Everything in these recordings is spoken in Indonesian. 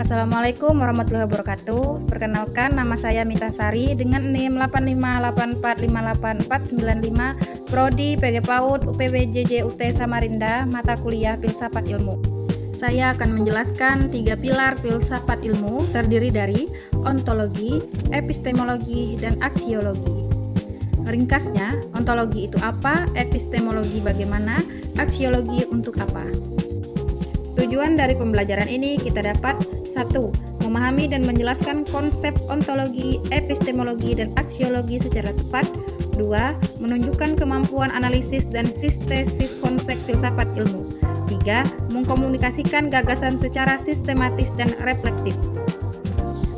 Assalamualaikum warahmatullahi wabarakatuh. Perkenalkan, nama saya Mita Sari dengan NIM 8584584995, Prodi PG PAUD UPW JJ UT Samarinda, mata kuliah Filsafat Ilmu. Saya akan menjelaskan 3 pilar filsafat ilmu terdiri dari ontologi, epistemologi, dan aksiologi. Ringkasnya, ontologi itu apa, epistemologi bagaimana, aksiologi untuk apa. Tujuan dari pembelajaran ini kita dapat 1. Memahami dan menjelaskan konsep ontologi, epistemologi, dan aksiologi secara tepat. 2. Menunjukkan kemampuan analisis dan sintesis konsep filsafat ilmu. 3. Mengkomunikasikan gagasan secara sistematis dan reflektif.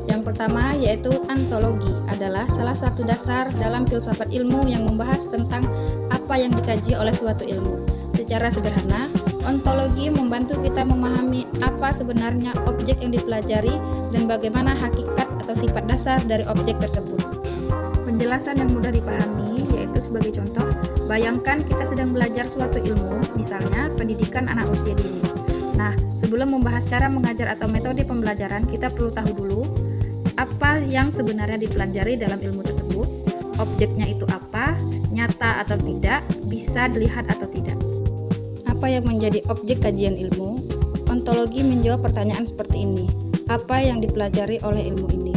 Yang pertama yaitu ontologi adalah salah satu dasar dalam filsafat ilmu yang membahas tentang apa yang dikaji oleh suatu ilmu. Secara sederhana, ontologi membantu kita memahami apa sebenarnya objek yang dipelajari dan bagaimana hakikat atau sifat dasar dari objek tersebut. Penjelasan yang mudah dipahami yaitu sebagai contoh, bayangkan kita sedang belajar suatu ilmu, misalnya pendidikan anak usia dini. Nah, sebelum membahas cara mengajar atau metode pembelajaran, kita perlu tahu dulu apa yang sebenarnya dipelajari dalam ilmu tersebut, objeknya itu apa, nyata atau tidak, bisa dilihat atau tidak. Apa yang menjadi objek kajian ilmu? Ontologi menjawab pertanyaan seperti ini. Apa yang dipelajari oleh ilmu ini?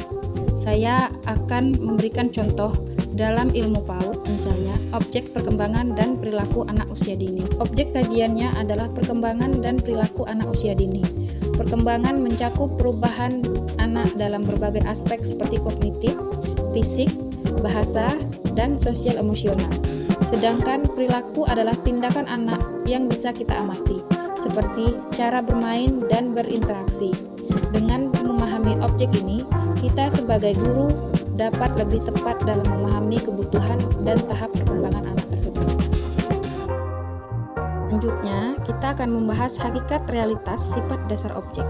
Saya akan memberikan contoh dalam ilmu PAUD, misalnya objek perkembangan dan perilaku anak usia dini. Objek kajiannya adalah perkembangan dan perilaku anak usia dini. Perkembangan mencakup perubahan anak dalam berbagai aspek seperti kognitif, fisik, bahasa, dan sosial emosional. Sedangkan perilaku adalah tindakan anak yang bisa kita amati, seperti cara bermain dan berinteraksi. Dengan memahami objek ini, kita sebagai guru dapat lebih tepat dalam memahami kebutuhan dan tahap perkembangan anak tersebut. Selanjutnya, kita akan membahas hakikat realitas sifat dasar objek.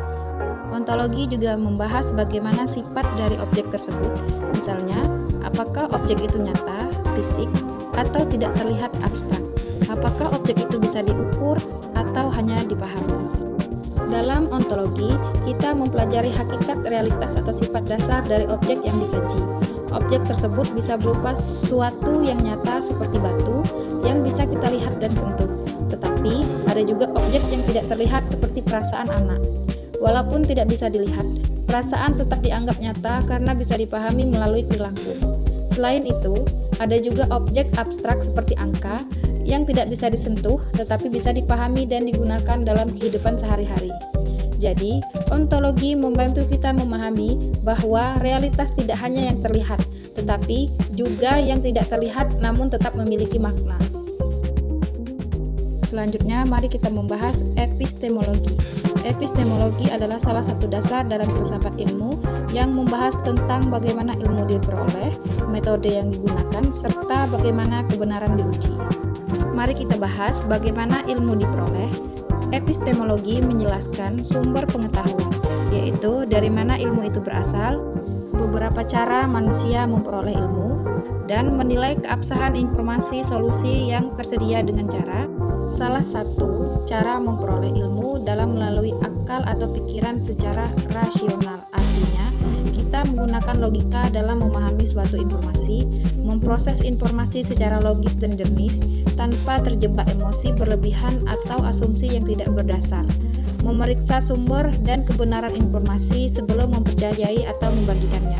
Ontologi juga membahas bagaimana sifat dari objek tersebut, misalnya, apakah objek itu nyata, fisik, atau tidak terlihat abstrak. Apakah objek itu bisa diukur atau hanya dipahami? Dalam ontologi, kita mempelajari hakikat realitas atau sifat dasar dari objek yang dikaji. Objek tersebut bisa berupa suatu yang nyata seperti batu yang bisa kita lihat dan sentuh. Tetapi, ada juga objek yang tidak terlihat seperti perasaan anak. Walaupun tidak bisa dilihat, perasaan tetap dianggap nyata karena bisa dipahami melalui perilaku. Selain itu, ada juga objek abstrak seperti angka yang tidak bisa disentuh tetapi bisa dipahami dan digunakan dalam kehidupan sehari-hari. Jadi, ontologi membantu kita memahami bahwa realitas tidak hanya yang terlihat, tetapi juga yang tidak terlihat namun tetap memiliki makna. Selanjutnya, mari kita membahas epistemologi. Epistemologi adalah salah satu dasar dalam filsafat ilmu yang membahas tentang bagaimana ilmu diperoleh, metode yang digunakan, serta bagaimana kebenaran diuji. Mari kita bahas bagaimana ilmu diperoleh. Epistemologi menjelaskan sumber pengetahuan, yaitu dari mana ilmu itu berasal, beberapa cara manusia memperoleh ilmu, dan menilai keabsahan informasi solusi yang tersedia dengan cara. Salah satu cara memperoleh ilmu dalam melalui akal atau pikiran secara rasional. Artinya, kita menggunakan logika dalam memahami suatu informasi, memproses informasi secara logis dan jernih, tanpa terjebak emosi berlebihan atau asumsi yang tidak berdasar. Memeriksa sumber dan kebenaran informasi sebelum mempercayai atau membagikannya.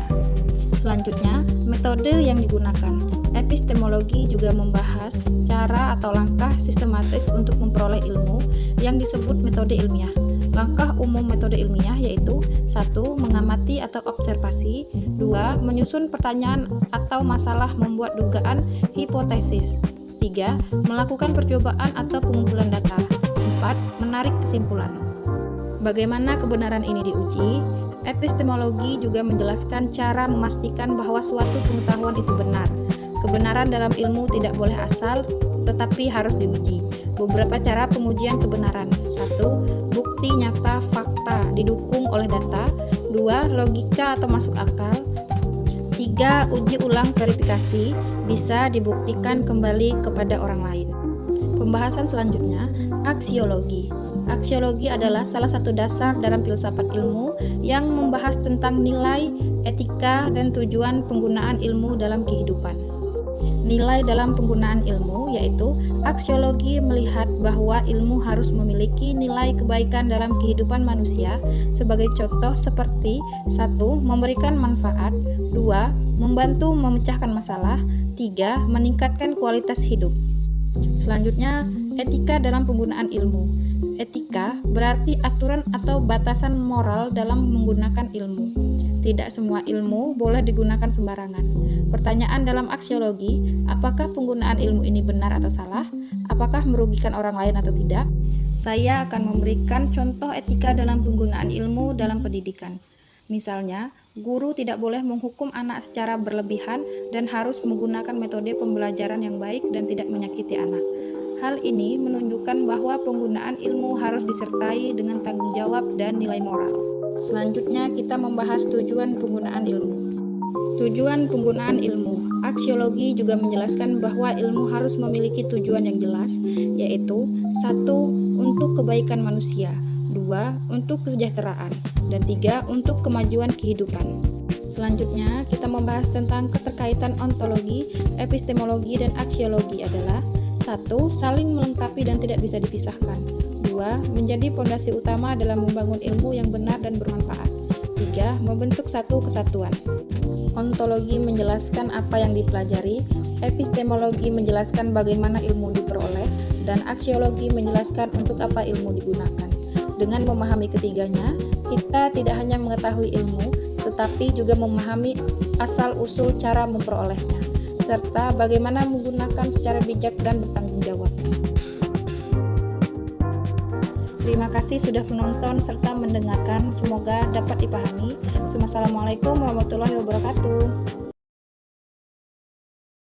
Selanjutnya, metode yang digunakan. Epistemologi juga membahas cara atau langkah sistematis untuk memperoleh ilmu yang disebut metode ilmiah. Langkah umum metode ilmiah yaitu 1. Mengamati atau observasi, 2. Menyusun pertanyaan atau masalah membuat dugaan hipotesis, 3. Melakukan percobaan atau pengumpulan data, 4. Menarik kesimpulan. Bagaimana kebenaran ini diuji? Epistemologi juga menjelaskan cara memastikan bahwa suatu pengetahuan itu benar. Kebenaran dalam ilmu tidak boleh asal, tetapi harus diuji. Beberapa cara pengujian kebenaran. 1. Bukti nyata fakta didukung oleh data. 2. Logika atau masuk akal. 3. Uji ulang verifikasi bisa dibuktikan kembali kepada orang lain. Pembahasan selanjutnya, aksiologi. Aksiologi adalah salah satu dasar dalam filsafat ilmu yang membahas tentang nilai, etika, dan tujuan penggunaan ilmu dalam kehidupan. Nilai dalam penggunaan ilmu yaitu aksiologi melihat bahwa ilmu harus memiliki nilai kebaikan dalam kehidupan manusia sebagai contoh seperti 1. Memberikan manfaat, 2. Membantu memecahkan masalah, 3. Meningkatkan kualitas hidup. Selanjutnya, etika dalam penggunaan ilmu. Etika berarti aturan atau batasan moral dalam menggunakan ilmu. Tidak semua ilmu boleh digunakan sembarangan. Pertanyaan dalam aksiologi, apakah penggunaan ilmu ini benar atau salah? Apakah merugikan orang lain atau tidak? Saya akan memberikan contoh etika dalam penggunaan ilmu dalam pendidikan. Misalnya, guru tidak boleh menghukum anak secara berlebihan dan harus menggunakan metode pembelajaran yang baik dan tidak menyakiti anak. Hal ini menunjukkan bahwa penggunaan ilmu harus disertai dengan tanggung jawab dan nilai moral. Selanjutnya, kita membahas tujuan penggunaan ilmu. Tujuan penggunaan ilmu. Aksiologi juga menjelaskan bahwa ilmu harus memiliki tujuan yang jelas, yaitu 1. Untuk kebaikan manusia, 2. Untuk kesejahteraan, dan 3. Untuk kemajuan kehidupan. Selanjutnya, kita membahas tentang keterkaitan ontologi, epistemologi, dan aksiologi adalah 1. Saling melengkapi dan tidak bisa dipisahkan. 2. Menjadi fondasi utama dalam membangun ilmu yang benar dan bermanfaat. 3. Membentuk satu kesatuan. Ontologi menjelaskan apa yang dipelajari, epistemologi menjelaskan bagaimana ilmu diperoleh, dan aksiologi menjelaskan untuk apa ilmu digunakan. Dengan memahami ketiganya, kita tidak hanya mengetahui ilmu, tetapi juga memahami asal-usul cara memperolehnya, serta bagaimana menggunakan secara bijak dan bertanggung jawab. Terima kasih sudah menonton serta mendengarkan. Semoga dapat dipahami. Wassalamualaikum warahmatullahi wabarakatuh.